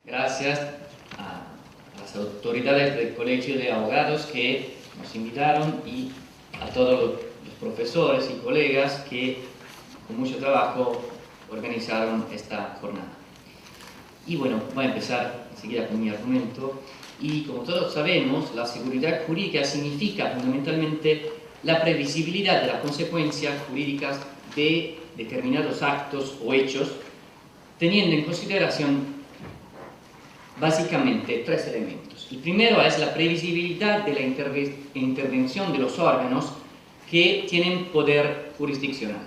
Gracias a las autoridades del Colegio de Abogados que nos invitaron y a todos los profesores y colegas que con mucho trabajo organizaron esta jornada. Y bueno, voy a empezar enseguida con mi argumento. Y como todos sabemos, la seguridad jurídica significa fundamentalmente la previsibilidad de las consecuencias jurídicas de determinados actos o hechos, teniendo en consideración básicamente tres elementos. El primero es la previsibilidad de la intervención de los órganos que tienen poder jurisdiccional.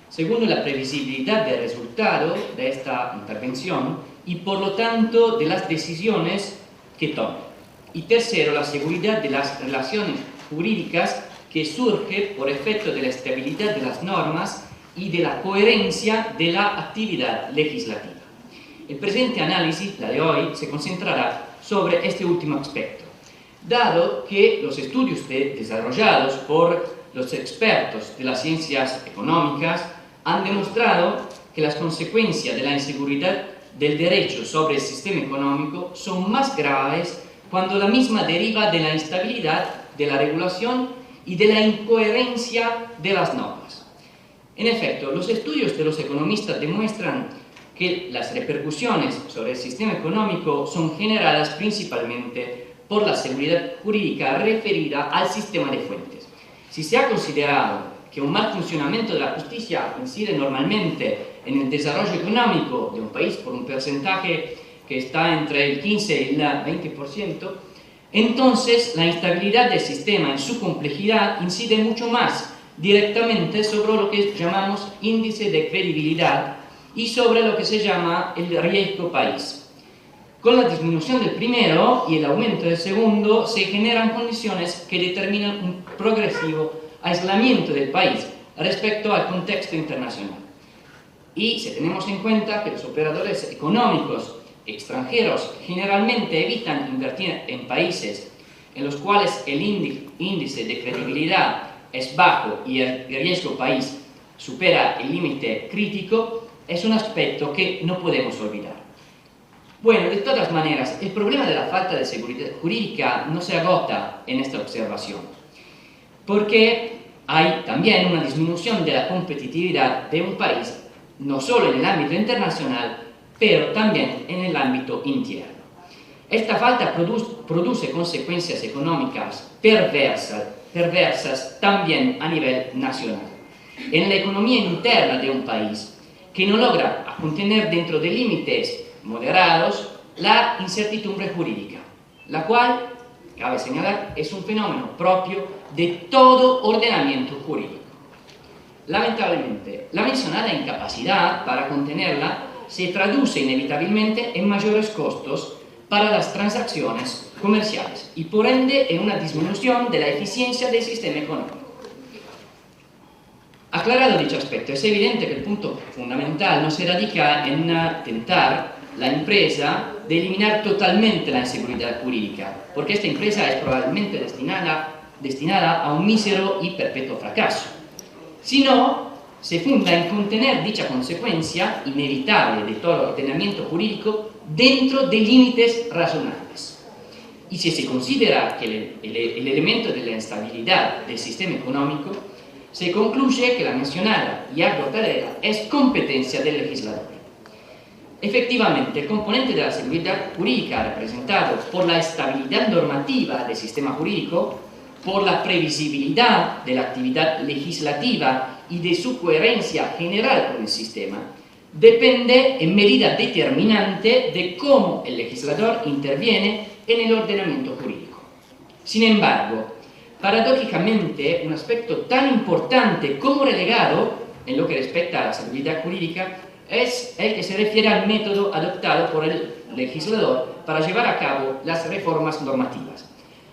Segundo, la previsibilidad del resultado de esta intervención y por lo tanto de las decisiones que tomen. Y tercero, la seguridad de las relaciones jurídicas que surge por efecto de la estabilidad de las normas y de la coherencia de la actividad legislativa. El presente análisis, la de hoy, se concentrará sobre este último aspecto, dado que los estudios desarrollados por los expertos de las ciencias económicas han demostrado que las consecuencias de la inseguridad del derecho sobre el sistema económico son más graves cuando la misma deriva de la instabilidad de la regulación y de la incoherencia de las normas. En efecto, los estudios de los economistas demuestran que las repercusiones sobre el sistema económico son generadas principalmente por la seguridad jurídica referida al sistema de fuentes. Si se ha considerado que un mal funcionamiento de la justicia incide normalmente en el desarrollo económico de un país por un porcentaje que está entre el 15 y el 20%, entonces la instabilidad del sistema en su complejidad incide mucho más directamente sobre lo que llamamos índice de credibilidad y sobre lo que se llama el riesgo país. Con la disminución del primero y el aumento del segundo se generan condiciones que determinan un progresivo aislamiento del país respecto al contexto internacional. Y si tenemos en cuenta que los operadores económicos extranjeros generalmente evitan invertir en países en los cuales el índice de credibilidad es bajo y el riesgo país supera el límite crítico, es un aspecto que no podemos olvidar. Bueno, de todas maneras, el problema de la falta de seguridad jurídica no se agota en esta observación, porque hay también una disminución de la competitividad de un país, no solo en el ámbito internacional, pero también en el ámbito interno. Esta falta produce consecuencias económicas perversas también a nivel nacional. En la economía interna de un país, que no logra contener dentro de límites moderados la incertidumbre jurídica, la cual, cabe señalar, es un fenómeno propio de todo ordenamiento jurídico. Lamentablemente, la mencionada incapacidad para contenerla se traduce inevitablemente en mayores costos para las transacciones comerciales y por ende en una disminución de la eficiencia del sistema económico. Aclarado dicho aspecto, es evidente que el punto fundamental no se radica en tentar la empresa de eliminar totalmente la inseguridad jurídica, porque esta empresa es probablemente destinada a un mísero y perpetuo fracaso, sino se funda en contener dicha consecuencia inevitable de todo ordenamiento jurídico dentro de límites razonables. Y si se considera que el elemento de la instabilidad del sistema económico, se concluye que la mencionada y ardua tarea es competencia del legislador. Efectivamente, el componente de la seguridad jurídica representado por la estabilidad normativa del sistema jurídico, por la previsibilidad de la actividad legislativa y de su coherencia general con el sistema, depende en medida determinante de cómo el legislador interviene en el ordenamiento jurídico. Sin embargo, paradójicamente, un aspecto tan importante como relegado en lo que respecta a la seguridad jurídica es el que se refiere al método adoptado por el legislador para llevar a cabo las reformas normativas.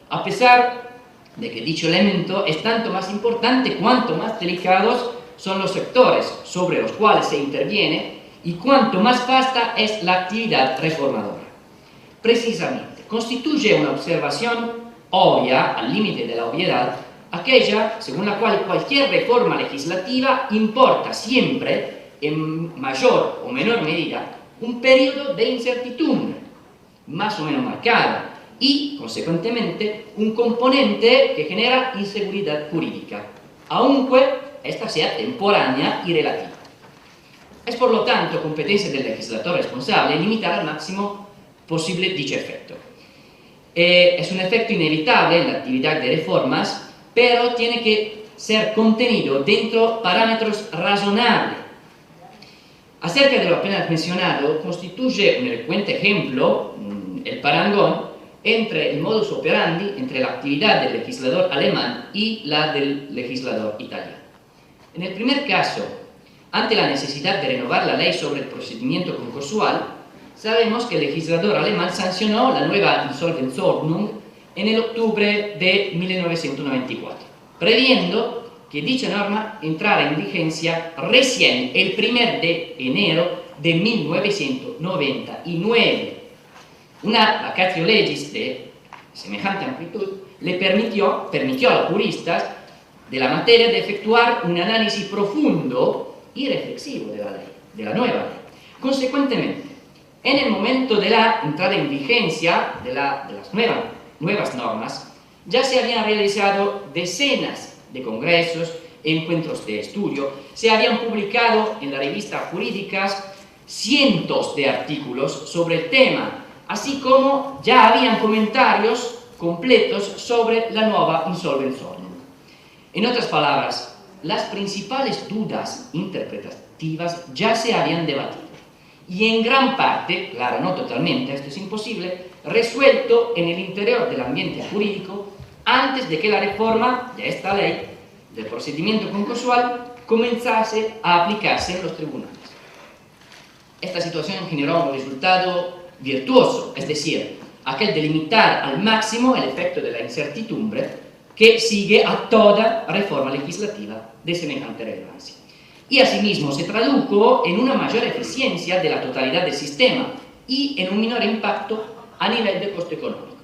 A pesar de que dicho elemento es tanto más importante cuanto más delicados son los sectores sobre los cuales se interviene y cuanto más vasta es la actividad reformadora. Precisamente, constituye una observación obvia, al límite de la obviedad, aquella según la cual cualquier reforma legislativa importa siempre, en mayor o menor medida, un periodo de incertidumbre, más o menos marcada y, consecuentemente, un componente que genera inseguridad jurídica, aunque esta sea temporánea y relativa. Es, por lo tanto, competencia del legislador responsable limitar al máximo posible dicho efecto. Es un efecto inevitable en la actividad de reformas, pero tiene que ser contenido dentro de parámetros razonables. Acerca de lo apenas mencionado, constituye un elocuente ejemplo el parangón entre el modus operandi, entre la actividad del legislador alemán y la del legislador italiano. En el primer caso, ante la necesidad de renovar la ley sobre el procedimiento concursual, sabemos que el legislador alemán sancionó la nueva Insolvenzordnung en el octubre de 1994, previendo que dicha norma entrara en vigencia recién el 1 de enero de 1999. Una vacatio legis de semejante amplitud le permitió a los juristas de la materia de efectuar un análisis profundo y reflexivo de la ley, de la nueva ley. Consecuentemente, en el momento de la entrada en vigencia de las nuevas normas, ya se habían realizado decenas de congresos, encuentros de estudio, se habían publicado en la revista Jurídicas cientos de artículos sobre el tema, así como ya habían comentarios completos sobre la nueva Insolvenzordnung. En otras palabras, las principales dudas interpretativas ya se habían debatido y en gran parte, claro, no totalmente, esto es imposible, resuelto en el interior del ambiente jurídico antes de que la reforma de esta ley del procedimiento concursual comenzase a aplicarse en los tribunales. Esta situación generó un resultado virtuoso, es decir, aquel de limitar al máximo el efecto de la incertidumbre que sigue a toda reforma legislativa de semejante relevancia. Y asimismo se tradujo en una mayor eficiencia de la totalidad del sistema y en un menor impacto a nivel de coste económico.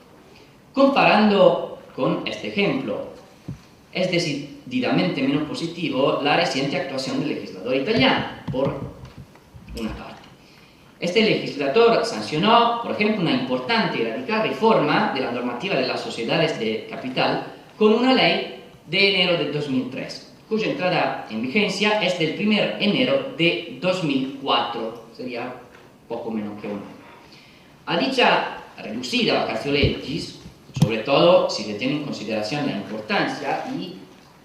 Comparando con este ejemplo, es decididamente menos positivo la reciente actuación del legislador italiano, por una parte. Este legislador sancionó, por ejemplo, una importante y radical reforma de la normativa de las sociedades de capital con una ley de enero de 2003, cuya entrada en vigencia es del 1 de enero de 2004, sería poco menos que un año. A dicha reducida vacatio legis, sobre todo si se tiene en consideración la importancia y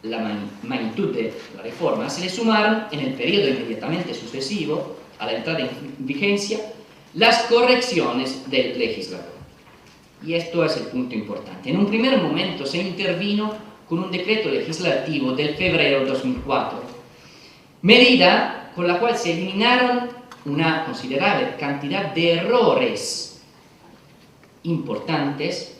la magnitud de la reforma, se le sumaron en el periodo inmediatamente sucesivo a la entrada en vigencia las correcciones del legislador. Y esto es el punto importante. En un primer momento se intervino con un decreto legislativo del febrero de 2004, medida con la cual se eliminaron una considerable cantidad de errores importantes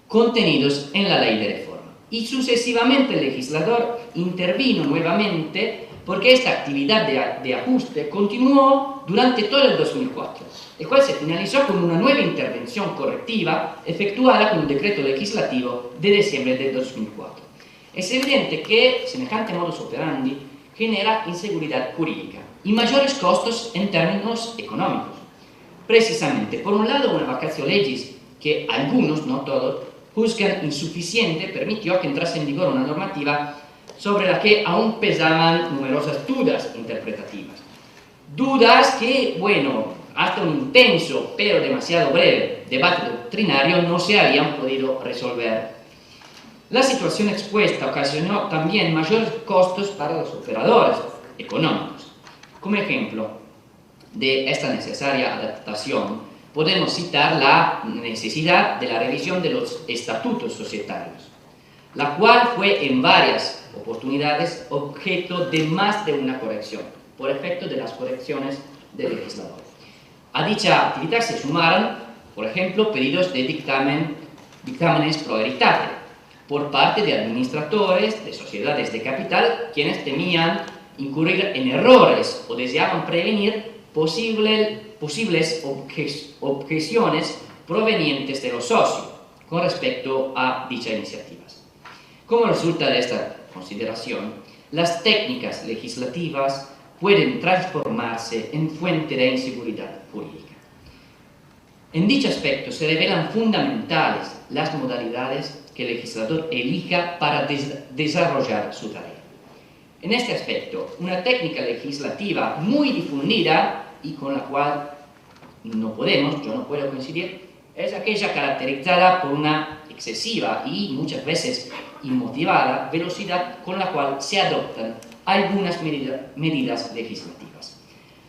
contenidos en la ley de reforma. Y sucesivamente el legislador intervino nuevamente porque esta actividad de ajuste continuó durante todo el 2004, el cual se finalizó con una nueva intervención correctiva efectuada con un decreto legislativo de diciembre de 2004. Es evidente que semejante modus operandi genera inseguridad jurídica y mayores costos en términos económicos. Precisamente, por un lado, una vacatio legis que algunos, no todos, juzgan insuficiente permitió que entrase en vigor una normativa sobre la que aún pesaban numerosas dudas interpretativas. Dudas que, bueno, hasta un intenso pero demasiado breve debate doctrinario no se habían podido resolver. La situación expuesta ocasionó también mayores costos para los operadores económicos. Como ejemplo de esta necesaria adaptación, podemos citar la necesidad de la revisión de los estatutos societarios, la cual fue en varias oportunidades objeto de más de una corrección, por efecto de las correcciones del legislador. A dicha actividad se sumaron, por ejemplo, pedidos de dictámenes pro veritate, por parte de administradores de sociedades de capital, quienes temían incurrir en errores o deseaban prevenir posibles objeciones provenientes de los socios con respecto a dichas iniciativas. Como resulta de esta consideración, las técnicas legislativas pueden transformarse en fuente de inseguridad jurídica. En dicho aspecto se revelan fundamentales las modalidades que el legislador elija para desarrollar su tarea. En este aspecto, una técnica legislativa muy difundida y con la cual yo no puedo coincidir, es aquella caracterizada por una excesiva y muchas veces inmotivada velocidad con la cual se adoptan algunas medidas legislativas,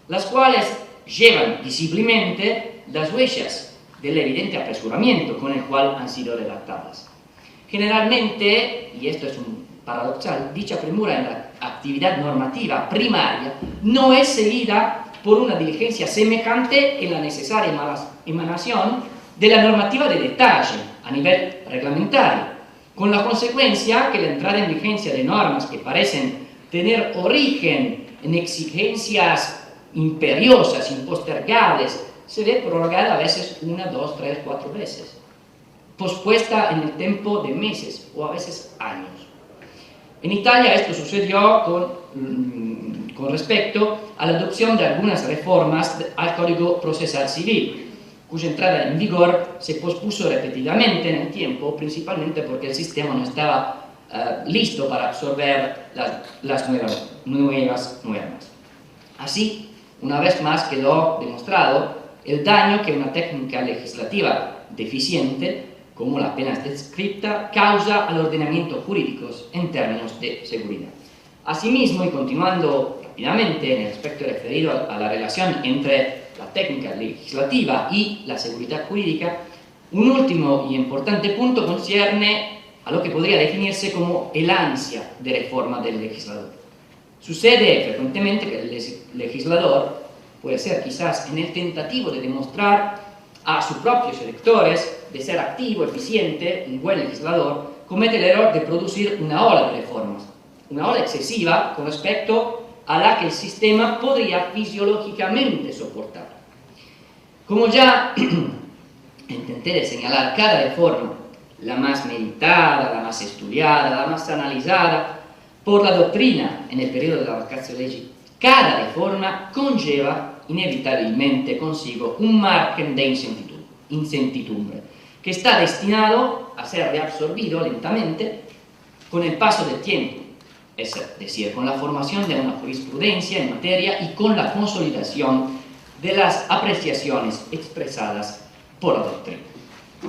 las cuales llevan visiblemente las huellas del evidente apresuramiento con el cual han sido redactadas. Generalmente, y esto es un paradoxal, dicha premura en la actividad normativa primaria no es seguida por una diligencia semejante en la necesaria emanación de la normativa de detalle a nivel reglamentario, con la consecuencia que la entrada en vigencia de normas que parecen tener origen en exigencias imperiosas, impostergables, se ve prorrogada a veces 1, 2, 3, 4 veces, pospuesta en el tiempo de meses o a veces años. En Italia esto sucedió con respecto a la adopción de algunas reformas al Código Procesal Civil, cuya entrada en vigor se pospuso repetidamente en el tiempo, principalmente porque el sistema no estaba listo para absorber las nuevas normas. Así, una vez más quedó demostrado el daño que una técnica legislativa deficiente, como la apenas descrita, causa al ordenamiento jurídico en términos de seguridad. Asimismo, y continuando rápidamente en el aspecto referido a la relación entre la técnica legislativa y la seguridad jurídica, un último y importante punto concierne a lo que podría definirse como el ansia de reforma del legislador. Sucede frecuentemente que el legislador puede ser quizás en el tentativo de demostrar a sus propios electores de ser activo, eficiente, un buen legislador, comete el error de producir una ola de reformas, una ola excesiva con respecto a la que el sistema podría fisiológicamente soportar. Como ya intenté de señalar, cada reforma, la más meditada, la más estudiada, la más analizada por la doctrina en el periodo de la vacatio legis, cada reforma conlleva inevitablemente consigo un margen de incertidumbre que está destinado a ser reabsorbido lentamente con el paso del tiempo, es decir, con la formación de una jurisprudencia en materia y con la consolidación de las apreciaciones expresadas por la doctrina.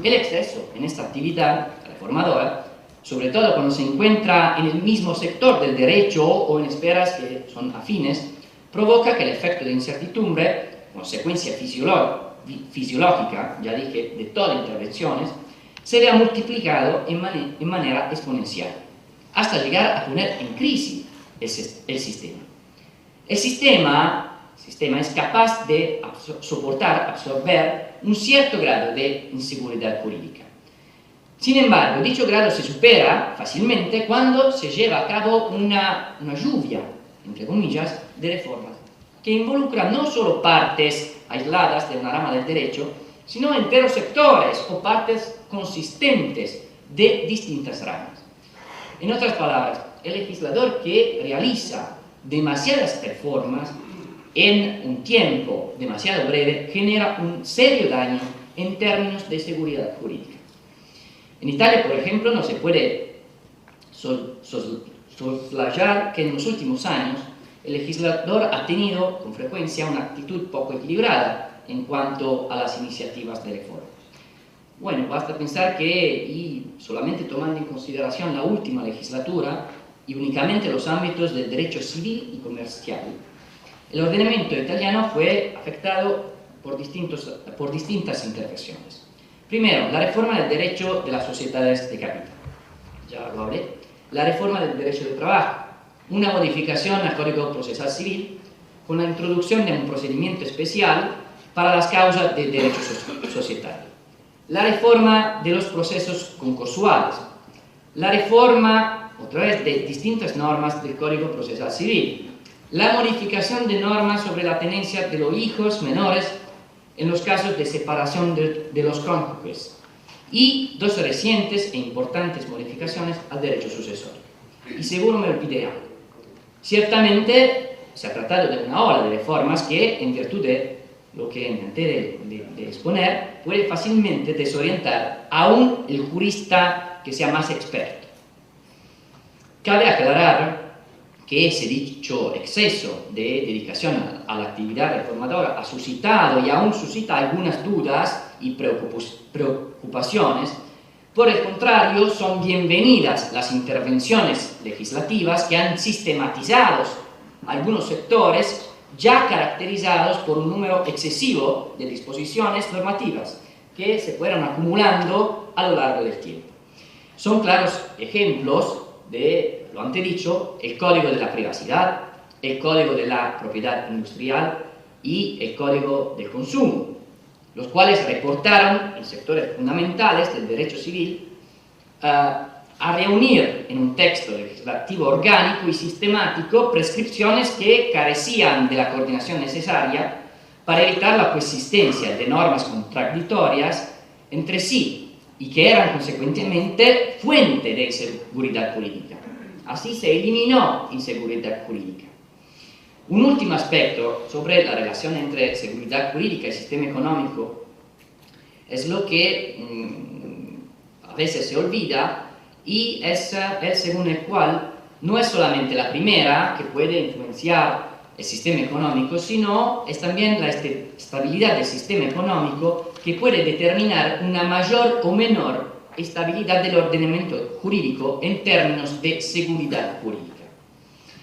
El exceso en esta actividad reformadora, sobre todo cuando se encuentra en el mismo sector del derecho o en esferas que son afines, provoca que el efecto de incertidumbre, consecuencia fisiológica, ya dije, de todas intervenciones, se vea multiplicado en manera exponencial, hasta llegar a poner en crisis el sistema. El sistema es capaz de absorber un cierto grado de inseguridad jurídica. Sin embargo, dicho grado se supera fácilmente cuando se lleva a cabo una lluvia, entre comillas, de reformas, que involucra no solo partes aisladas de una rama del derecho, sino enteros sectores o partes consistentes de distintas ramas. En otras palabras, el legislador que realiza demasiadas reformas en un tiempo demasiado breve genera un serio daño en términos de seguridad jurídica. En Italia, por ejemplo, no se puede soslayar que en los últimos años el legislador ha tenido con frecuencia una actitud poco equilibrada en cuanto a las iniciativas de reforma. Bueno, basta pensar que, y solamente tomando en consideración la última legislatura y únicamente los ámbitos del derecho civil y comercial, el ordenamiento italiano fue afectado por distintas intervenciones. Primero, la reforma del derecho de las sociedades de capital, ya lo hablé, la reforma del derecho del trabajo, una modificación al Código Procesal Civil con la introducción de un procedimiento especial para las causas de derecho societario, la reforma de los procesos concursuales, la reforma, otra vez, de distintas normas del Código Procesal Civil, la modificación de normas sobre la tenencia de los hijos menores en los casos de separación de los cónyuges y dos recientes e importantes modificaciones al derecho sucesorio. Y seguro me olvidé algo. Ciertamente se ha tratado de una ola de reformas que, en virtud de lo que intenté de exponer, puede fácilmente desorientar aún el jurista que sea más experto. Cabe aclarar que ese dicho exceso de dedicación a la actividad reformadora ha suscitado y aún suscita algunas dudas y preocupaciones. Por el contrario, son bienvenidas las intervenciones legislativas que han sistematizado algunos sectores ya caracterizados por un número excesivo de disposiciones normativas que se fueron acumulando a lo largo del tiempo. Son claros ejemplos de lo antedicho, el Código de la Privacidad, el Código de la Propiedad Industrial y el Código del Consumo, los cuales reportaron en sectores fundamentales del derecho civil a reunir en un texto legislativo orgánico y sistemático prescripciones que carecían de la coordinación necesaria para evitar la coexistencia de normas contradictorias entre sí y que eran consecuentemente fuente de inseguridad jurídica. Así se eliminó inseguridad jurídica. Un último aspecto sobre la relación entre seguridad jurídica y sistema económico es lo que a veces se olvida, y es el según el cual no es solamente la primera que puede influenciar el sistema económico, sino es también la estabilidad del sistema económico que puede determinar una mayor o menor estabilidad del ordenamiento jurídico en términos de seguridad jurídica.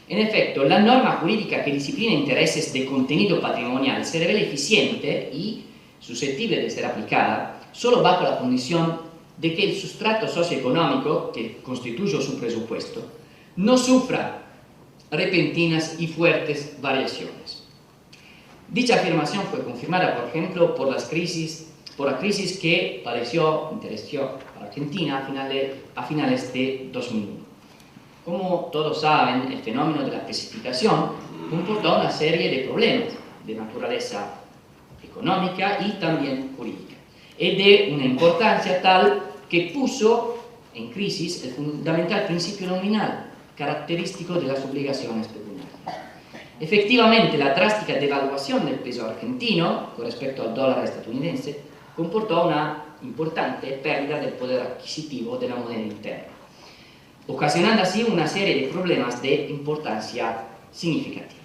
En efecto, la norma jurídica que disciplina intereses de contenido patrimonial se revela eficiente y susceptible de ser aplicada solo bajo la condición de que el sustrato socioeconómico que constituye su presupuesto no sufra repentinas y fuertes variaciones. Dicha afirmación fue confirmada, por ejemplo, por la crisis que interesó a Argentina a finales de 2001. Como todos saben, el fenómeno de la especificación comportó una serie de problemas de naturaleza económica y también jurídica, y de una importancia tal que puso en crisis el fundamental principio nominal, característico de las obligaciones pecuniarias. Efectivamente, la drástica devaluación del peso argentino con respecto al dólar estadounidense comportó una importante pérdida del poder adquisitivo de la moneda interna, ocasionando así una serie de problemas de importancia significativa.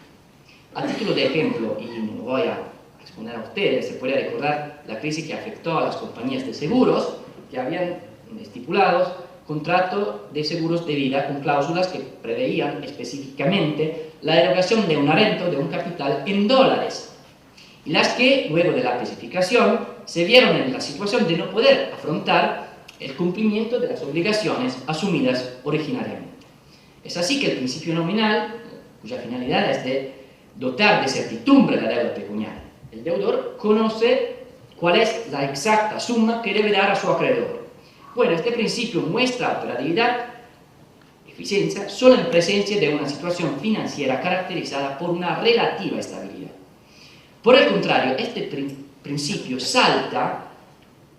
A título de ejemplo, y no voy a exponer a ustedes, se puede recordar la crisis que afectó a las compañías de seguros que habían estipulado contratos de seguros de vida con cláusulas que preveían específicamente la erogación de una renta o de un capital en dólares, y las que, luego de la especificación, se vieron en la situación de no poder afrontar el cumplimiento de las obligaciones asumidas originariamente. Es así que el principio nominal, cuya finalidad es de dotar de certidumbre la deuda pecuniaria, el deudor conoce cuál es la exacta suma que debe dar a su acreedor. Bueno, este principio muestra operatividad, eficiencia, solo en presencia de una situación financiera caracterizada por una relativa estabilidad. Por el contrario, este principio salta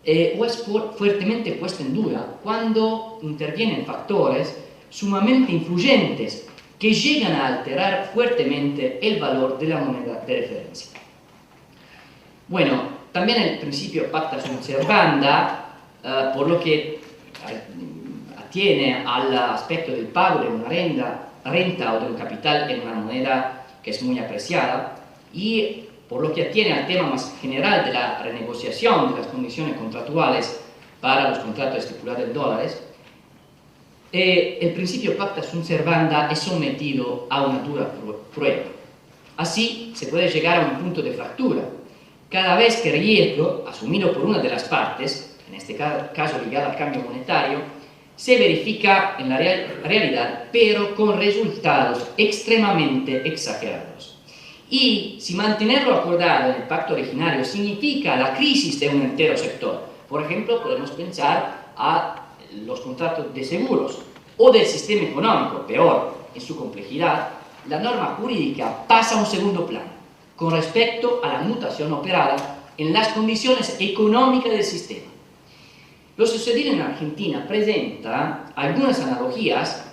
o es fuertemente puesto en duda cuando intervienen factores sumamente influyentes que llegan a alterar fuertemente el valor de la moneda de referencia. Bueno, también el principio pacta sunt servanda, por lo que atiene al aspecto del pago de una renta o de un capital en una moneda que es muy apreciada, y por lo que atiene al tema más general de la renegociación de las condiciones contractuales para los contratos estipulados en dólares, el principio pacta sunt servanda es sometido a una dura prueba. Así se puede llegar a un punto de fractura cada vez que el riesgo asumido por una de las partes, en este caso ligado al cambio monetario, se verifica en la realidad, pero con resultados extremadamente exagerados. Y si mantenerlo acordado en el pacto originario significa la crisis de un entero sector, por ejemplo, podemos pensar a los contratos de seguros o del sistema económico, peor en su complejidad, la norma jurídica pasa a un segundo plano con respecto a la mutación operada en las condiciones económicas del sistema. Lo sucedido en Argentina presenta algunas analogías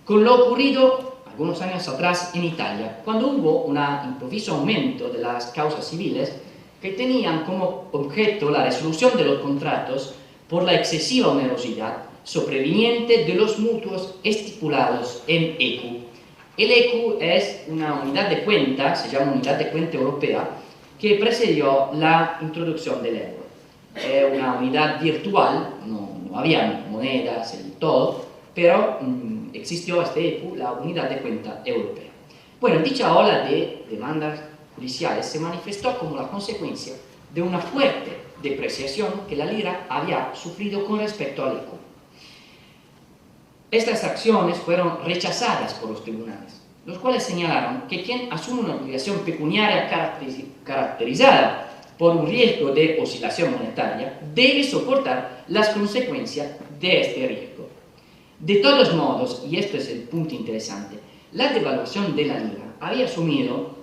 con lo ocurrido algunos años atrás en Italia, cuando hubo un improviso aumento de las causas civiles que tenían como objeto la resolución de los contratos por la excesiva onerosidad sobreviniente de los mutuos estipulados en ECU. El ECU es una unidad de cuenta, se llama unidad de cuenta europea, que precedió la introducción del euro. Es una unidad virtual, no había monedas y todo, pero existió este ECU, la unidad de cuenta europea. Bueno, dicha ola de demandas judiciales se manifestó como la consecuencia de una fuerte depreciación que la lira había sufrido con respecto al ECU. Estas acciones fueron rechazadas por los tribunales, los cuales señalaron que quien asume una obligación pecuniaria caracterizada por un riesgo de oscilación monetaria debe soportar las consecuencias de este riesgo. De todos modos, y esto es el punto interesante, la devaluación de la lira había asumido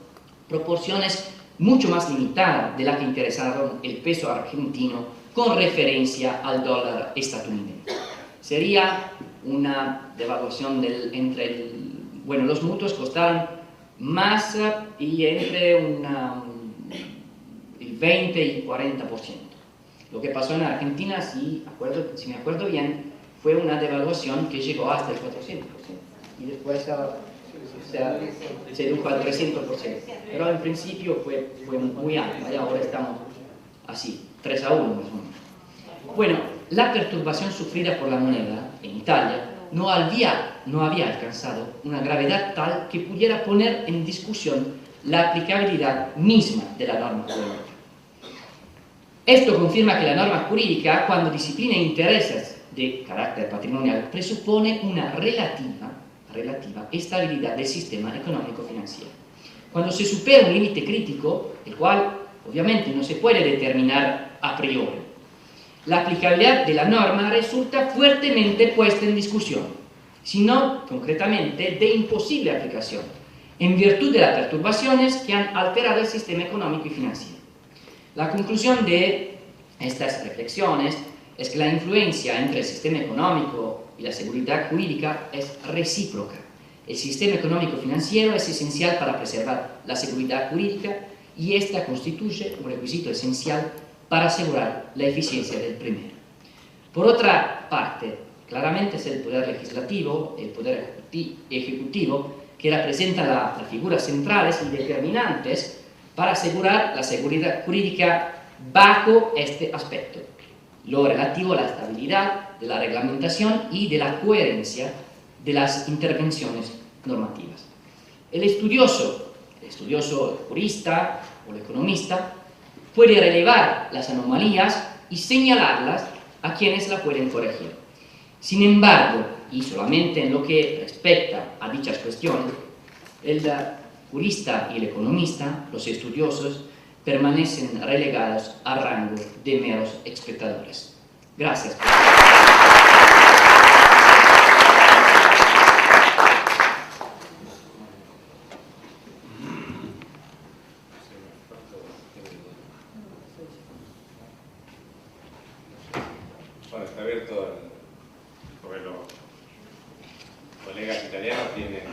proporciones mucho más limitadas de las que interesaron el peso argentino con referencia al dólar estadounidense. Sería una devaluación bueno, los mutuos costaron más y entre el 20 y 40%. Lo que pasó en Argentina, si me acuerdo bien, fue una devaluación que llegó hasta el 400% y después se redujo al 300%. Pero en principio fue muy alto, y ahora estamos así, 3-1 más o menos. Bueno, la perturbación sufrida por la moneda en Italia no había alcanzado una gravedad tal que pudiera poner en discusión la aplicabilidad misma de la norma jurídica. Esto confirma que la norma jurídica, cuando disciplina intereses de carácter patrimonial, presupone una relativa estabilidad del sistema económico-financiero. Cuando se supera un límite crítico, el cual obviamente no se puede determinar a priori, la aplicabilidad de la norma resulta fuertemente puesta en discusión, sino concretamente de imposible aplicación, en virtud de las perturbaciones que han alterado el sistema económico y financiero. La conclusión de estas reflexiones es que la influencia entre el sistema económico y la seguridad jurídica es recíproca. El sistema económico-financiero es esencial para preservar la seguridad jurídica y esta constituye un requisito esencial para asegurar la eficiencia del primero. Por otra parte, claramente es el poder legislativo, el poder ejecutivo, que representan las figuras centrales y determinantes para asegurar la seguridad jurídica bajo este aspecto, lo relativo a la estabilidad de la reglamentación y de la coherencia de las intervenciones normativas. El estudioso jurista o el economista puede relevar las anomalías y señalarlas a quienes la pueden corregir. Sin embargo, y solamente en lo que respecta a dichas cuestiones, el jurista y el economista, los estudiosos, permanecen relegados a rango de meros espectadores. Gracias. Bueno, está abierto porque los colegas italianos tienen,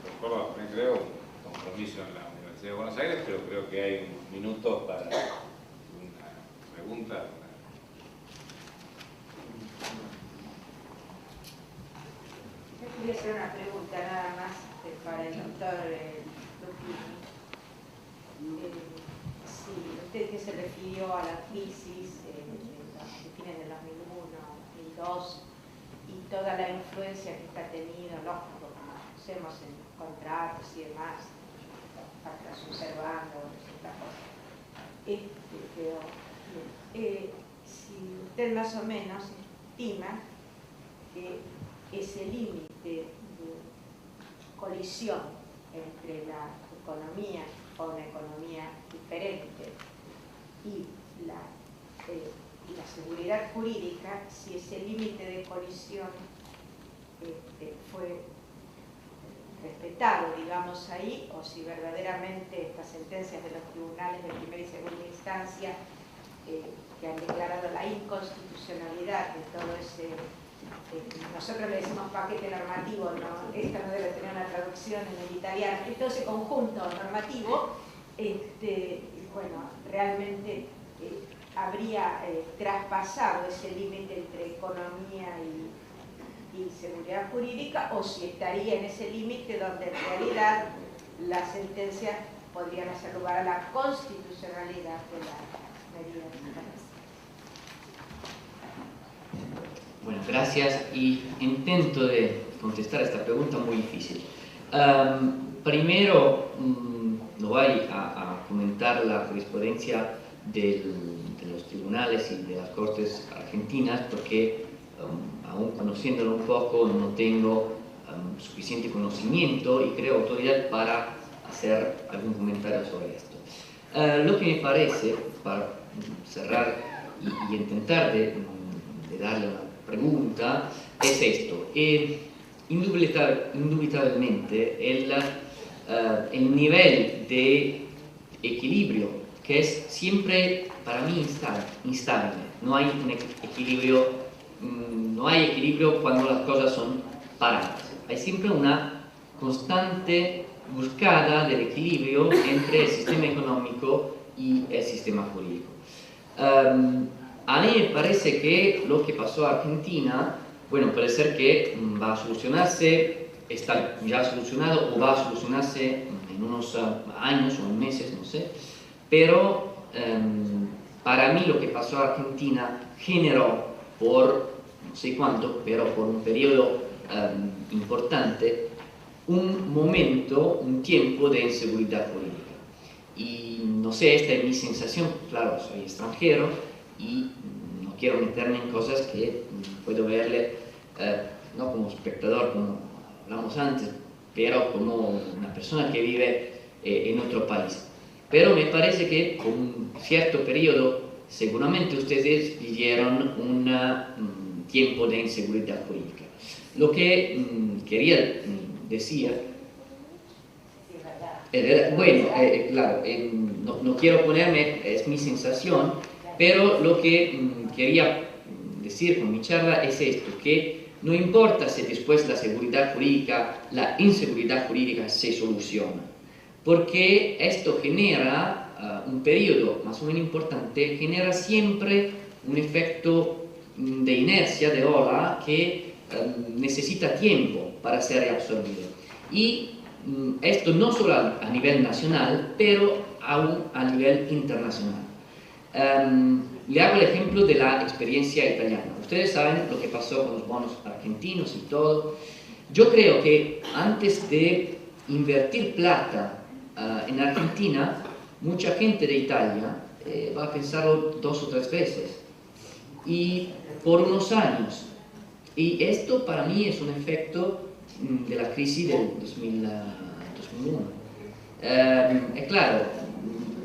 recuerdo, creo, un compromiso en la Universidad de Buenos Aires, pero creo que hay unos minutos para una pregunta. Yo quería hacer una pregunta nada más para el doctor Lucchini. Sí, usted que se refirió a la crisis de fines del 2001, 2002 y toda la influencia que está tenido, lógico, como conocemos en los contratos y demás, hasta observando ciertas cosas. Si usted más o menos estima que ese límite de colisión entre la economía o una economía diferente y la seguridad jurídica, si ese límite de colisión fue respetado, digamos, ahí, o si verdaderamente estas sentencias de los tribunales de primera y segunda instancia que han declarado la inconstitucionalidad de todo ese, nosotros le decimos paquete normativo, ¿no? Esto no debe tener una traducción en el italiano, todo ese conjunto normativo bueno, realmente habría traspasado ese límite entre economía y seguridad jurídica, o si estaría en ese límite donde en realidad las sentencias podrían hacer lugar a la constitucionalidad de las medidas. Bueno, gracias, y intento de contestar esta pregunta muy difícil. Primero, no voy a comentar la jurisprudencia de los tribunales y de las cortes argentinas porque, aún conociéndolo un poco, no tengo suficiente conocimiento y creo autoridad para hacer algún comentario sobre esto. Lo que me parece, para cerrar y intentar de darle una pregunta, es esto. Indubitabilmente el nivel de equilibrio, que es siempre para mí instable. No hay un equilibrio, no hay equilibrio cuando las cosas son paradas. Hay siempre una constante búsqueda del equilibrio entre el sistema económico y el sistema jurídico. A mí me parece que lo que pasó a Argentina, bueno, puede ser que va a solucionarse, está ya solucionado o va a solucionarse en unos años o en meses, no sé, pero para mí lo que pasó a Argentina generó por no sé cuánto, pero por un periodo importante, un momento, un tiempo de inseguridad jurídica. Y no sé, esta es mi sensación, claro, soy extranjero y no quiero meterme en cosas que puedo verle, no como espectador, como hablamos antes, pero como una persona que vive en otro país. Pero me parece que con un cierto periodo, seguramente ustedes vivieron un tiempo de inseguridad jurídica. Lo que quería decir, bueno, claro, no quiero ponerme, es mi sensación, pero lo que quería decir con mi charla es esto, que no importa si después la seguridad jurídica, la inseguridad jurídica se soluciona, porque esto genera un periodo más o menos importante, genera siempre un efecto de inercia, de ola, que necesita tiempo para ser reabsorbido. Y esto no solo a nivel nacional, pero aún a nivel internacional. Le hago el ejemplo de la experiencia italiana. Ustedes saben lo que pasó con los bonos argentinos y todo. Yo creo que antes de invertir plata en Argentina, mucha gente de Italia va a pensarlo 2 o 3 veces. Y por unos años. Y esto para mí es un efecto de la crisis del 2001. Es claro,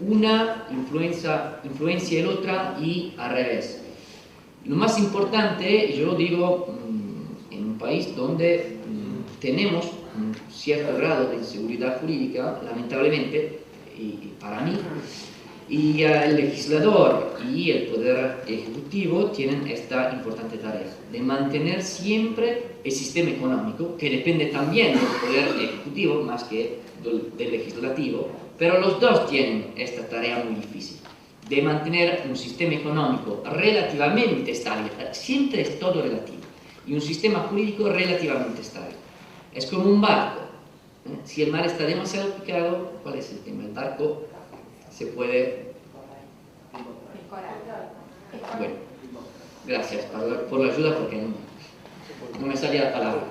una influencia el otra y al revés. Lo más importante, yo lo digo, en un país donde tenemos un cierto grado de inseguridad jurídica, lamentablemente, y para mí, y el legislador y el poder ejecutivo tienen esta importante tarea de mantener siempre el sistema económico, que depende también del poder ejecutivo más que del legislativo, pero los dos tienen esta tarea muy difícil, de mantener un sistema económico relativamente estable, siempre es todo relativo, y un sistema jurídico relativamente estable. Es como un barco, si el mar está demasiado picado, ¿cuál es el tema? El barco se puede... Bueno, gracias por la ayuda porque no me salía la palabra.